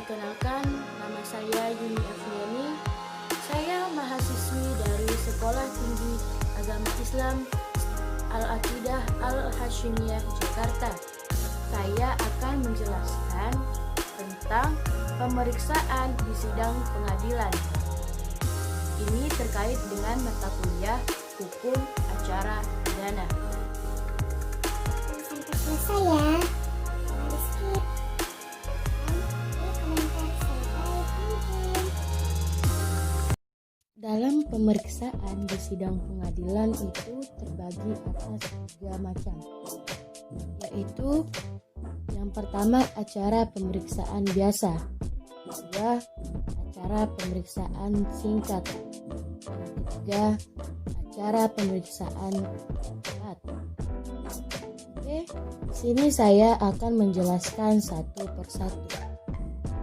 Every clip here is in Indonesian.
Perkenalkan, nama saya Yuni Afniani. Saya mahasiswi dari Sekolah Tinggi Agama Islam Al-Aqidah Al-Hasyimiyah Jakarta. Saya akan menjelaskan tentang pemeriksaan di sidang pengadilan. Ini terkait dengan mata kuliah Hukum Acara Pidana. Sampai selesai ya. Di skip. Dalam pemeriksaan di sidang pengadilan itu terbagi atas 3 macam, yaitu yang pertama acara pemeriksaan biasa, kedua acara pemeriksaan singkat, yang ketiga acara pemeriksaan cepat. Oke, di sini saya akan menjelaskan satu persatu.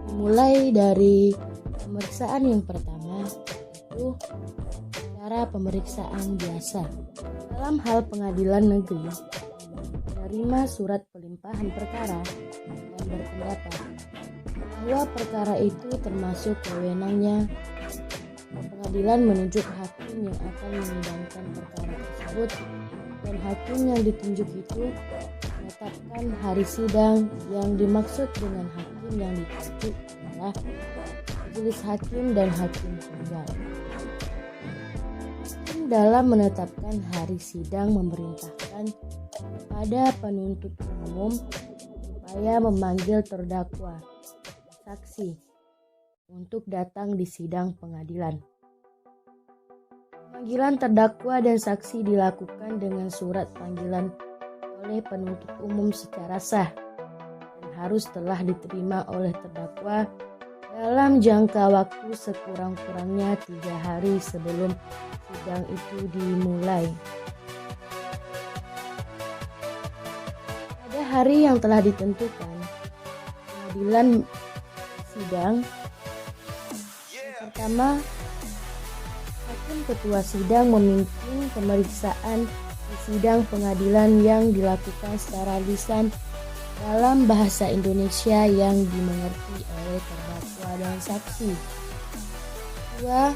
Dimulai dari pemeriksaan yang pertama, yaitu cara pemeriksaan biasa. Dalam hal pengadilan negeri menerima surat pelimpahan perkara dan berpendapat bahwa perkara itu termasuk wewenangnya, pengadilan menunjuk hakim yang akan menyidangkan perkara tersebut, dan hakim yang ditunjuk itu menetapkan hari sidang. Yang dimaksud dengan hakim yang ditunjuk adalah majelis hakim dan hakim tunggal. Dalam menetapkan hari sidang memerintahkan kepada penuntut umum supaya memanggil terdakwa, saksi, untuk datang di sidang pengadilan. Pemanggilan terdakwa dan saksi dilakukan dengan surat panggilan oleh penuntut umum secara sah dan harus telah diterima oleh terdakwa dalam jangka waktu sekurang-kurangnya 3 hari sebelum sidang itu dimulai. Pada hari yang telah ditentukan, pengadilan sidang yang pertama, hakim ketua sidang memimpin pemeriksaan di sidang pengadilan yang dilakukan secara lisan dalam bahasa Indonesia yang dimengerti oleh terdakwa dan saksi. Kedua,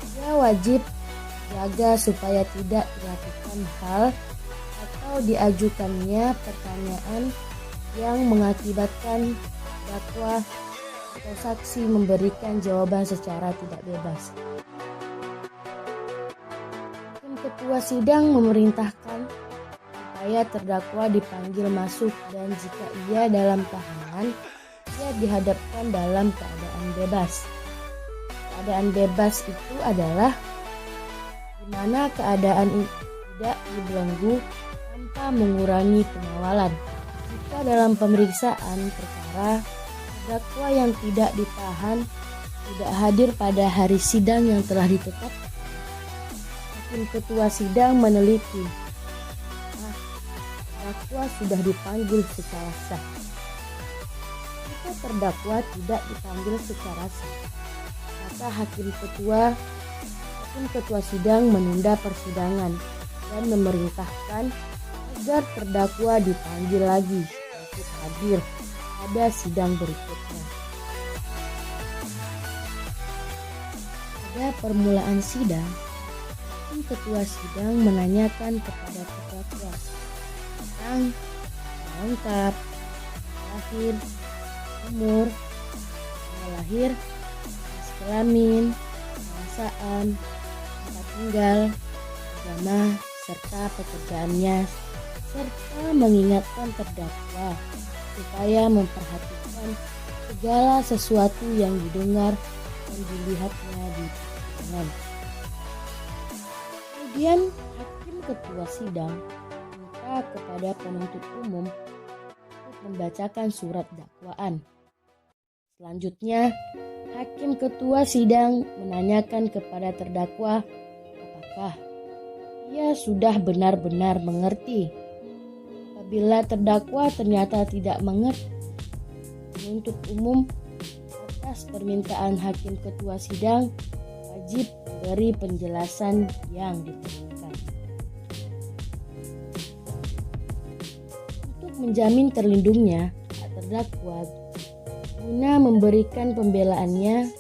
dia wajib jaga supaya tidak dilakukan hal atau diajukannya pertanyaan yang mengakibatkan terdakwa atau saksi memberikan jawaban secara tidak bebas. Hakim ketua sidang memerintahkan supaya terdakwa dipanggil masuk, dan jika ia dalam tahanan, ia dihadapkan dalam keadaan bebas. Keadaan bebas itu adalah di mana keadaan tidak dibelenggu tanpa mengurangi pengawalan. Jika dalam pemeriksaan perkara, terdakwa yang tidak ditahan tidak hadir pada hari sidang yang telah ditetapkan, hakim ketua sidang meneliti terdakwa sudah dipanggil secara sah. Jika terdakwa tidak dipanggil secara sah, maka hakim ketua sidang menunda persidangan dan memerintahkan agar terdakwa dipanggil lagi untuk hadir pada sidang berikutnya. Pada permulaan sidang, hakim ketua sidang menanyakan kepada terdakwa tentang lengkap, lahir, umur, tanggal lahir, jenis kelamin, perasaan, tempat tinggal, agama, serta pekerjaannya, serta mengingatkan terdakwa supaya memperhatikan segala sesuatu yang didengar dan dilihatnya di persidangan. Kemudian hakim ketua sidang minta kepada penuntut umum untuk membacakan surat dakwaan. Selanjutnya, hakim ketua sidang menanyakan kepada terdakwa apakah ia sudah benar-benar mengerti. Apabila terdakwa ternyata tidak mengerti, penuntut umum atas permintaan hakim ketua sidang wajib beri penjelasan yang diperlukan. Untuk menjamin terlindungnya hak terdakwa guna memberikan pembelaannya,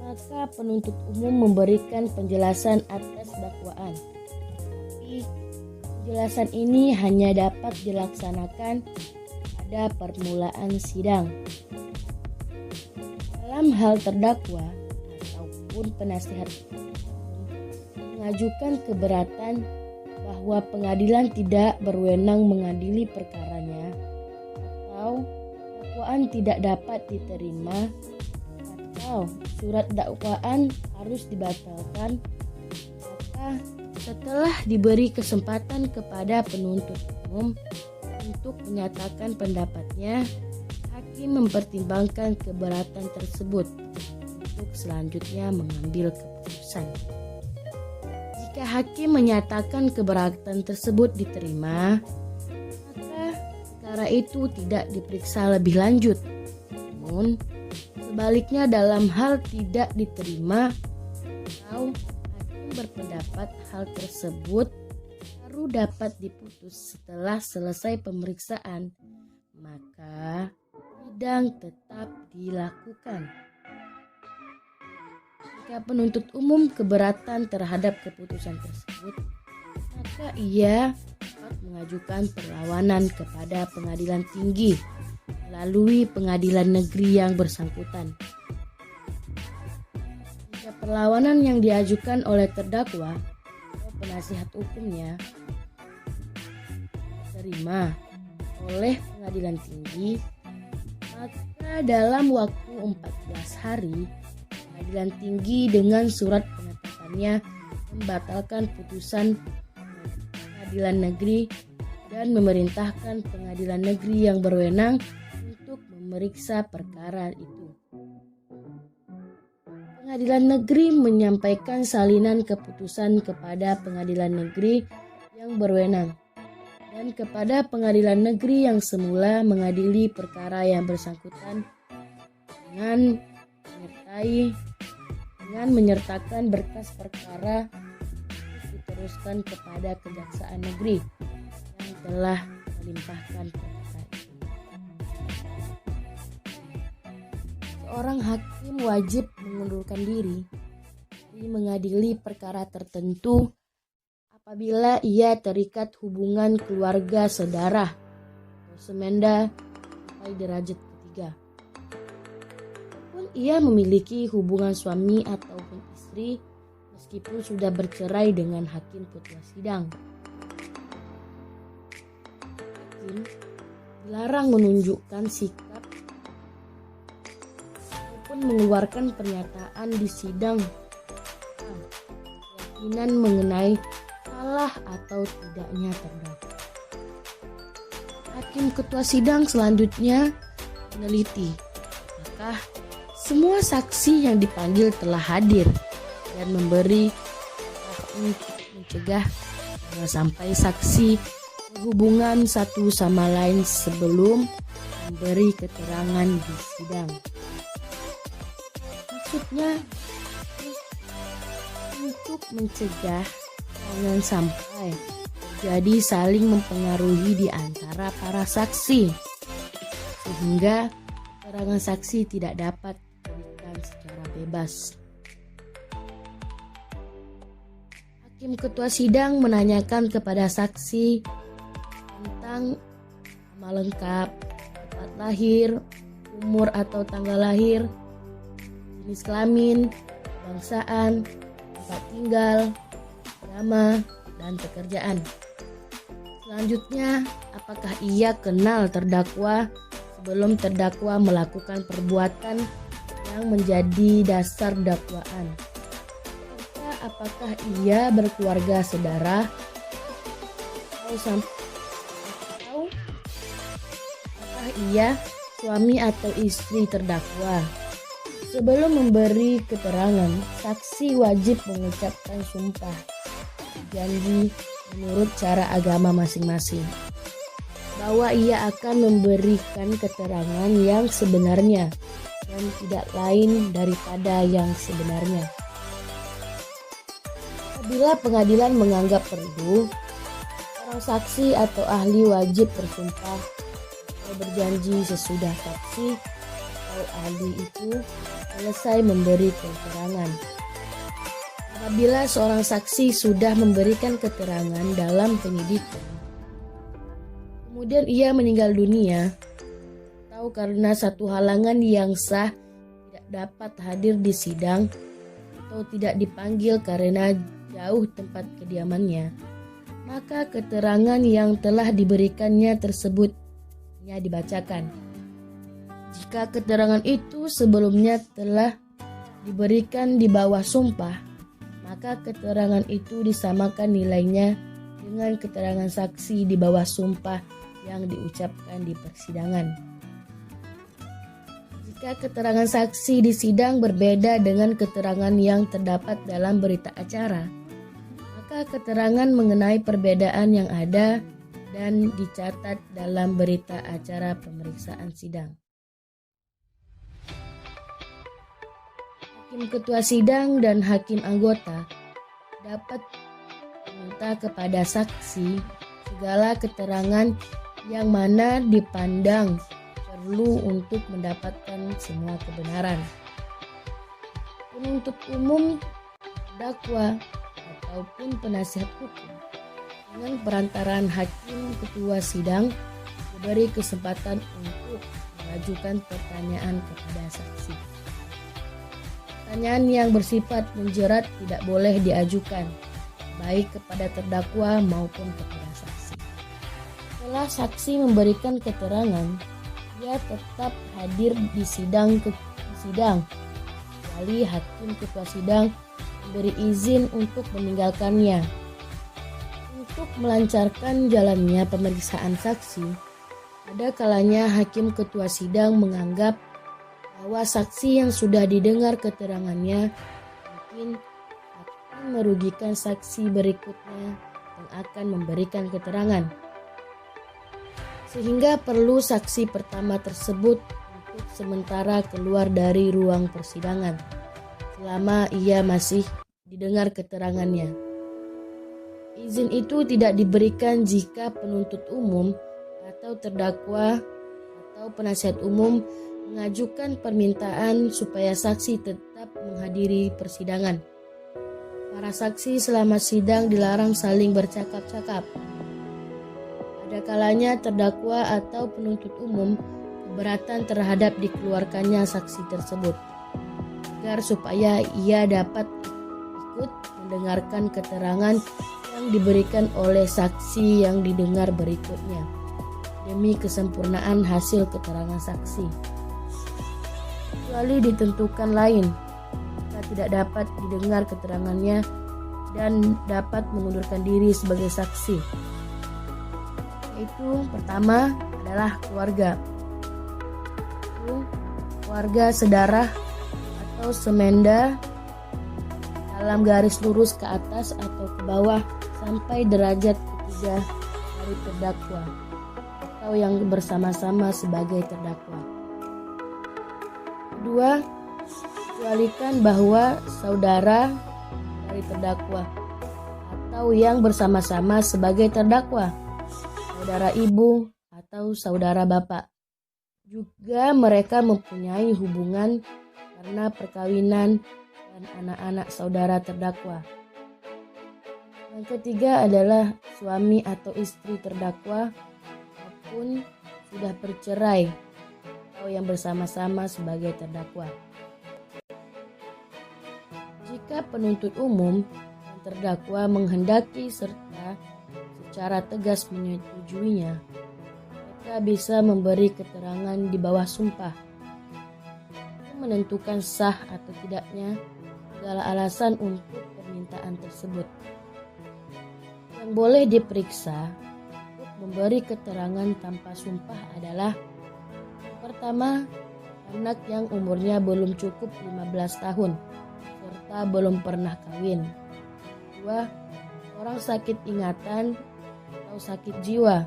maka penuntut umum memberikan penjelasan atas dakwaan. Tapi penjelasan ini hanya dapat dilaksanakan pada permulaan sidang. Dalam hal terdakwa ataupun penasihat hukum mengajukan keberatan bahwa pengadilan tidak berwenang mengadili perkaranya atau dakwaan tidak dapat diterima atau surat dakwaan harus dibatalkan, maka setelah diberi kesempatan kepada penuntut umum untuk menyatakan pendapatnya, hakim mempertimbangkan keberatan tersebut untuk selanjutnya mengambil keputusan. Jika hakim menyatakan keberatan tersebut diterima, maka perkara itu tidak diperiksa lebih lanjut. Namun, sebaliknya dalam hal tidak diterima atau hakim berpendapat hal tersebut baru dapat diputus setelah selesai pemeriksaan, maka sidang tetap dilakukan. Jika penuntut umum keberatan terhadap keputusan tersebut, maka ia dapat mengajukan perlawanan kepada pengadilan tinggi melalui pengadilan negeri yang bersangkutan. Jika perlawanan yang diajukan oleh terdakwa atau penasihat hukumnya diterima oleh pengadilan tinggi, maka dalam waktu 14 hari pengadilan tinggi dengan surat penetapannya membatalkan putusan pengadilan negeri dan memerintahkan pengadilan negeri yang berwenang untuk memeriksa perkara itu. Pengadilan negeri menyampaikan salinan keputusan kepada pengadilan negeri yang berwenang dan kepada pengadilan negeri yang semula mengadili perkara yang bersangkutan dengan menyertakan berkas perkara diteruskan kepada kejaksaan negeri yang telah melimpahkan perkara itu. Seorang hakim wajib mengundurkan diri dari mengadili perkara tertentu apabila ia terikat hubungan keluarga sedarah atau semenda sampai derajat ketiga. Ia memiliki hubungan suami ataupun istri meskipun sudah bercerai dengan hakim ketua sidang. Hakim dilarang menunjukkan sikap maupun mengeluarkan pernyataan di sidang keyakinan mengenai salah atau tidaknya terdakwa. Hakim ketua sidang selanjutnya meneliti apakah semua saksi yang dipanggil telah hadir dan memberi untuk mencegah sampai saksi berhubungan satu sama lain sebelum memberi keterangan di sidang. Maksudnya untuk mencegah jangan sampai terjadi saling mempengaruhi di antara para saksi sehingga keterangan saksi tidak dapat diberikan secara bebas. Hakim ketua sidang menanyakan kepada saksi tentang nama lengkap, tempat lahir, umur atau tanggal lahir, jenis kelamin, kebangsaan, tempat tinggal, agama, dan pekerjaan. Selanjutnya, apakah ia kenal terdakwa sebelum terdakwa melakukan perbuatan yang menjadi dasar dakwaan? Apakah ia berkeluarga sedarah atau apakah ia suami atau istri terdakwa? Sebelum memberi keterangan, saksi wajib mengucapkan sumpah janji menurut cara agama masing-masing bahwa ia akan memberikan keterangan yang sebenarnya dan tidak lain daripada yang sebenarnya. Apabila pengadilan menganggap perlu, orang saksi atau ahli wajib bersumpah atau berjanji sesudah saksi atau ahli itu selesai memberi keterangan. Apabila seorang saksi sudah memberikan keterangan dalam penyidikan, kemudian ia meninggal dunia atau karena satu halangan yang sah tidak dapat hadir di sidang atau tidak dipanggil karena jauh tempat kediamannya, maka keterangan yang telah diberikannya tersebut hanya dibacakan. Jika keterangan itu sebelumnya telah diberikan di bawah sumpah, maka keterangan itu disamakan nilainya dengan keterangan saksi di bawah sumpah yang diucapkan di persidangan. Jika keterangan saksi di sidang berbeda dengan keterangan yang terdapat dalam berita acara, maka keterangan mengenai perbedaan yang ada dan dicatat dalam berita acara pemeriksaan sidang. Hakim ketua sidang dan hakim anggota dapat meminta kepada saksi segala keterangan yang mana dipandang perlu untuk mendapatkan semua kebenaran. Penuntut umum, terdakwa, ataupun penasihat hukum dengan perantaraan hakim ketua sidang diberi kesempatan untuk mengajukan pertanyaan kepada saksi. Pertanyaan yang bersifat menjerat tidak boleh diajukan, baik kepada terdakwa maupun kepada saksi. Setelah saksi memberikan keterangan, ia tetap hadir di sidang, kecuali hakim ketua sidang memberi izin untuk meninggalkannya. Untuk melancarkan jalannya pemeriksaan saksi, ada kalanya hakim ketua sidang menganggap bahwa saksi yang sudah didengar keterangannya mungkin akan merugikan saksi berikutnya yang akan memberikan keterangan, sehingga perlu saksi pertama tersebut untuk sementara keluar dari ruang persidangan selama ia masih didengar keterangannya. Izin itu tidak diberikan jika penuntut umum atau terdakwa atau penasihat umum mengajukan permintaan supaya saksi tetap menghadiri persidangan. Para saksi selama sidang dilarang saling bercakap-cakap. Ada kalanya terdakwa atau penuntut umum keberatan terhadap dikeluarkannya saksi tersebut, agar supaya ia dapat ikut mendengarkan keterangan yang diberikan oleh saksi yang didengar berikutnya, demi kesempurnaan hasil keterangan saksi. Kecuali ditentukan lain, jika tidak dapat didengar keterangannya dan dapat mengundurkan diri sebagai saksi. Yaitu pertama adalah keluarga. Keluarga sedarah atau semenda dalam garis lurus ke atas atau ke bawah sampai derajat ketiga dari terdakwa atau yang bersama-sama sebagai terdakwa. Kedua, kecualikan bahwa saudara dari terdakwa atau yang bersama-sama sebagai terdakwa, saudara ibu atau saudara bapak, juga mereka mempunyai hubungan karena perkawinan dan anak-anak saudara terdakwa. Yang ketiga adalah suami atau istri terdakwa maupun sudah bercerai atau yang bersama-sama sebagai terdakwa. Jika penuntut umum dan terdakwa menghendaki serta secara tegas menyetujuinya, mereka bisa memberi keterangan di bawah sumpah, menentukan sah atau tidaknya segala alasan untuk permintaan tersebut. Yang boleh diperiksa untuk memberi keterangan tanpa sumpah adalah: pertama, anak yang umurnya belum cukup 15 tahun serta belum pernah kawin. Kedua, orang sakit ingatan atau sakit jiwa,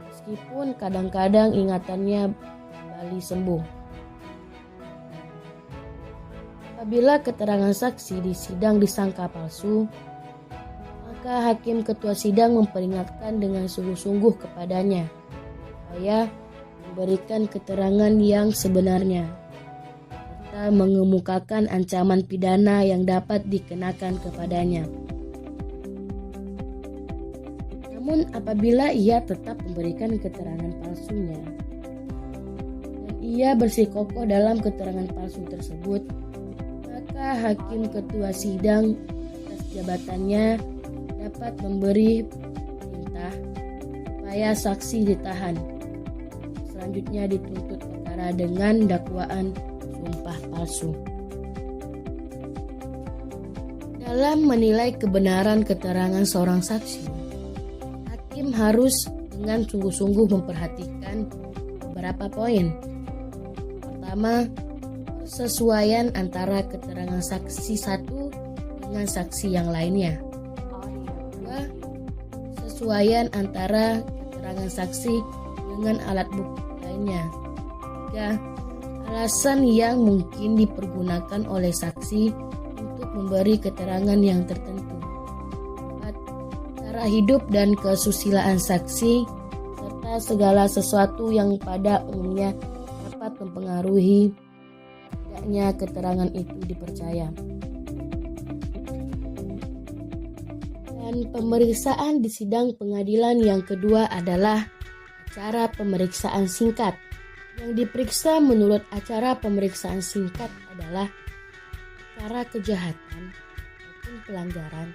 meskipun kadang-kadang ingatannya kembali sembuh. Apabila keterangan saksi di sidang disangka palsu, maka hakim ketua sidang memperingatkan dengan sungguh-sungguh kepadanya supaya memberikan keterangan yang sebenarnya, serta mengemukakan ancaman pidana yang dapat dikenakan kepadanya. Namun apabila ia tetap memberikan keterangan palsunya dan ia bersikukuh dalam keterangan palsu tersebut, maka hakim ketua sidang atas jabatannya dapat memberi perintah supaya saksi ditahan. Selanjutnya dituntut perkara dengan dakwaan sumpah palsu. Dalam menilai kebenaran keterangan seorang saksi, hakim harus dengan sungguh-sungguh memperhatikan beberapa poin. Pertama, persesuaian antara keterangan saksi satu dengan saksi yang lainnya. Kedua, persesuaian antara keterangan saksi dengan alat bukti lainnya. Tiga, alasan yang mungkin dipergunakan oleh saksi untuk memberi keterangan yang tertentu. Cara hidup dan kesusilaan saksi, serta segala sesuatu yang pada umumnya dapat mempengaruhi tidaknya keterangan itu dipercaya. Dan pemeriksaan di sidang pengadilan yang kedua adalah acara pemeriksaan singkat. Yang diperiksa menurut acara pemeriksaan singkat adalah perkara kejahatan maupun pelanggaran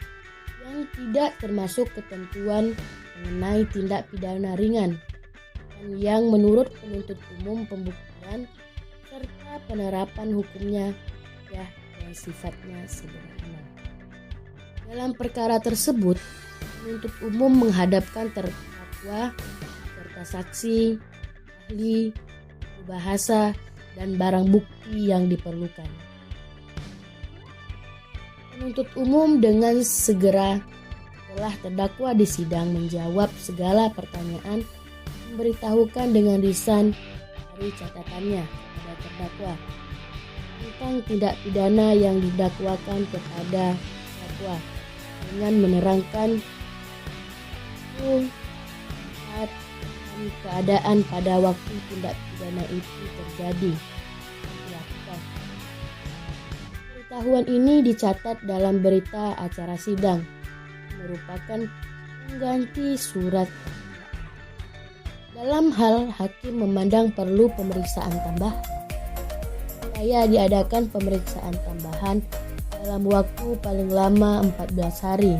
yang tidak termasuk ketentuan mengenai tindak pidana ringan dan yang menurut penuntut umum pembuktian serta penerapan hukumnya yang sifatnya sederhana. Dalam perkara tersebut, penuntut umum menghadapkan terdakwa serta saksi, ahli, bahasa, dan barang bukti yang diperlukan. Penuntut umum dengan segera setelah terdakwa di sidang menjawab segala pertanyaan, memberitahukan dengan lisan dari catatannya kepada terdakwa tentang tindak pidana yang didakwakan kepada terdakwa dengan menerangkan saat dan keadaan pada waktu tindak pidana itu terjadi. Pengetahuan ini dicatat dalam berita acara sidang, merupakan pengganti surat. Dalam hal hakim memandang perlu pemeriksaan tambahan, supaya diadakan pemeriksaan tambahan dalam waktu paling lama 14 hari.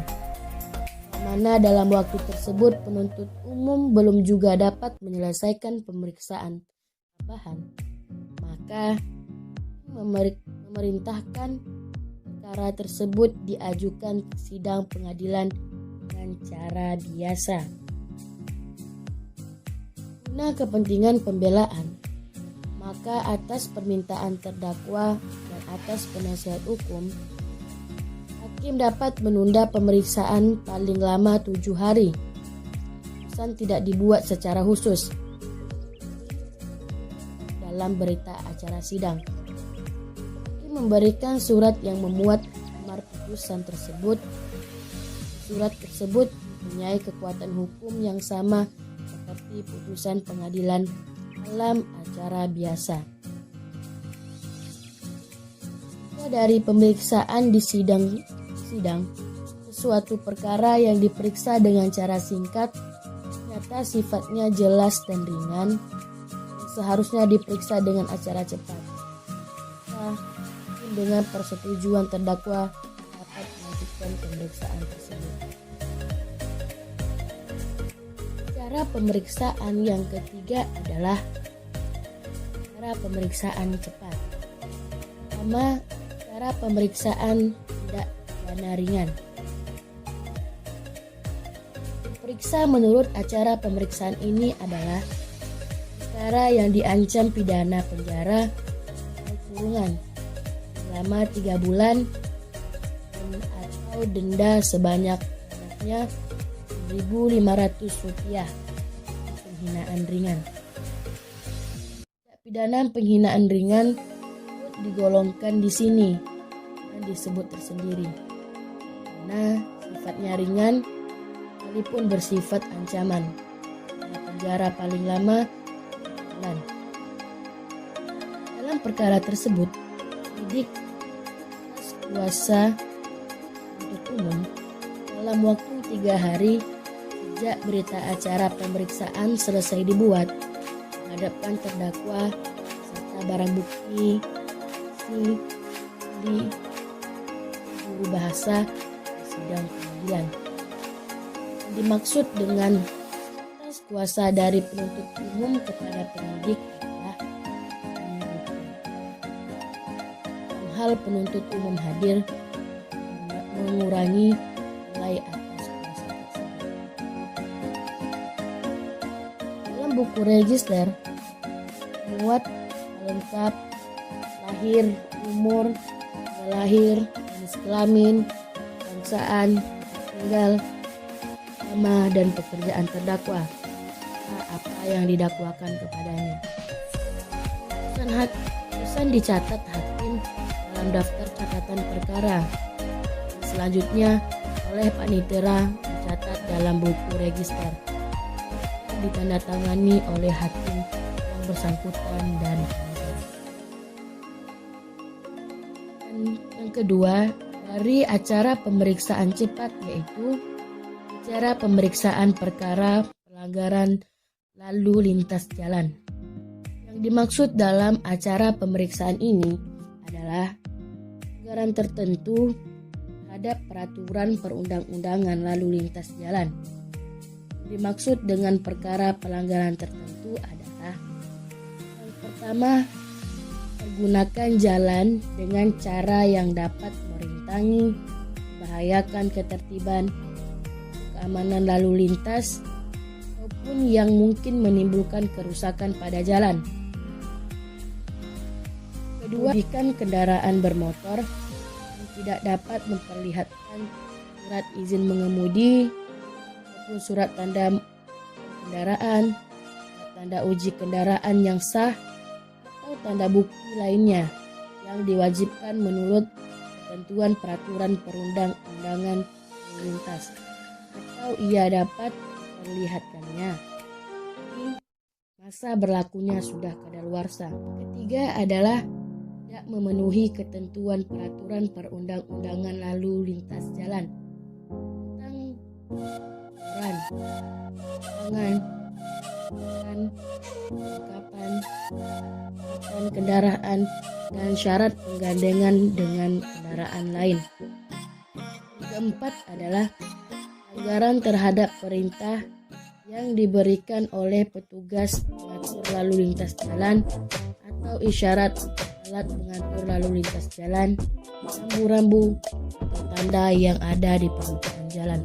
Mana dalam waktu tersebut penuntut umum belum juga dapat menyelesaikan pemeriksaan tambahan, maka memerintahkan perkara tersebut diajukan ke sidang pengadilan dengan cara biasa. Guna kepentingan pembelaan, maka atas permintaan terdakwa dan atas penasihat hukum, hakim dapat menunda pemeriksaan paling lama 7 hari. Pesan tidak dibuat secara khusus dalam berita acara sidang. Memberikan surat yang memuat amar putusan tersebut. Surat tersebut mempunyai kekuatan hukum yang sama seperti putusan pengadilan dalam acara biasa. Dari pemeriksaan di sidang, sesuatu perkara yang diperiksa dengan cara singkat ternyata sifatnya jelas dan ringan, seharusnya diperiksa dengan acara cepat. Dengan persetujuan terdakwa dapat melanjutkan pemeriksaan tersebut. Cara pemeriksaan yang ketiga adalah cara pemeriksaan cepat. Pertama, cara pemeriksaan tindak pidana ringan. Periksa menurut acara pemeriksaan ini adalah perkara yang diancam pidana penjara atau kurungan selama 3 bulan atau denda sebanyak Rp1.500 penghinaan ringan. Pidana penghinaan ringan digolongkan di sini dan disebut tersendiri karena sifatnya ringan sekalipun bersifat ancaman. Penjara paling lama jalan. Dalam perkara tersebut, penyidik atas kuasa penuntut umum dalam waktu 3 hari sejak berita acara pemeriksaan selesai dibuat menghadapkan terdakwa serta barang bukti, saksi, ahli, juru bahasa di sidang pengadilan. Yang dimaksud dengan atas kuasa dari penuntut umum kepada penyidik adalah hal penuntut umum hadir mengurangi nilai atas kuasa tersebut. Dalam buku register muat lengkap lahir, umur, tanggal lahir, jenis kelamin, bangsaan, tinggal, nama dan pekerjaan terdakwa, apa yang didakwakan kepadanya. Pesan dicatat hakim dalam daftar catatan perkara. Selanjutnya oleh panitera dicatat dalam buku register yang ditandatangani oleh hakim yang bersangkutan dan panitera. Dan yang kedua, dari acara pemeriksaan cepat yaitu acara pemeriksaan perkara pelanggaran lalu lintas jalan. Yang dimaksud dalam acara pemeriksaan ini adalah pelanggaran tertentu terhadap peraturan perundang-undangan lalu lintas jalan. Yang dimaksud dengan perkara pelanggaran tertentu adalah yang pertama, menggunakan jalan dengan cara yang dapat merintangi, membahayakan ketertiban, keamanan lalu lintas, maupun yang mungkin menimbulkan kerusakan pada jalan. Kedua, mengemudikan kendaraan bermotor yang tidak dapat memperlihatkan surat izin mengemudi maupun surat tanda kendaraan, surat tanda uji kendaraan yang sah, atau tanda bukti lainnya yang diwajibkan menurut ketentuan peraturan perundang-undangan lalu lintas, atau ia dapat memperlihatkannya masa berlakunya sudah kadaluarsa. Ketiga adalah tidak memenuhi ketentuan peraturan perundang-undangan lalu lintas jalan tentang peran, kelengkapan kendaraan dan syarat penggandengan dengan kendaraan lain. Keempat adalah pelanggaran terhadap perintah yang diberikan oleh petugas pengatur lalu lintas jalan atau isyarat alat pengatur lalu lintas jalan, rambu-rambu atau tanda yang ada di permukaan jalan.